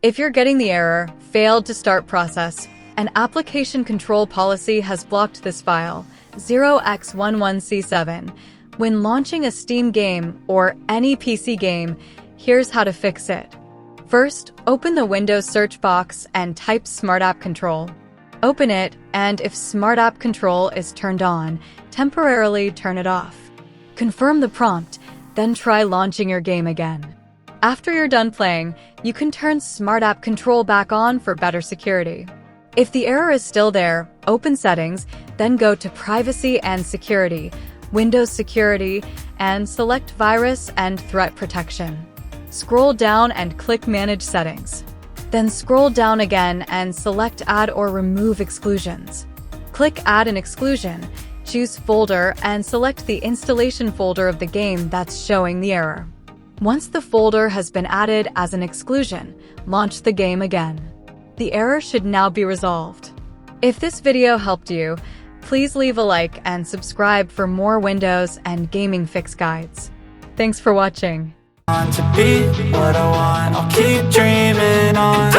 If you're getting the error, failed to start process, an application control policy has blocked this file, 0x11C7. When launching a Steam game or any PC game, here's how to fix it. First, open the Windows search box and type Smart App Control. Open it, and if Smart App Control is turned on, temporarily turn it off. Confirm the prompt, then try launching your game again. After you're done playing, you can turn Smart App Control back on for better security. If the error is still there, open Settings, then go to Privacy and Security, Windows Security, and select Virus and Threat Protection. Scroll down and click Manage Settings. Then scroll down again and select Add or Remove Exclusions. Click Add an Exclusion, choose Folder, and select the installation folder of the game that's showing the error. Once the folder has been added as an exclusion, launch the game again. The error should now be resolved. If this video helped you, please leave a like and subscribe for more Windows and gaming fix guides. Thanks for watching. To be what I want, I'll keep dreaming on.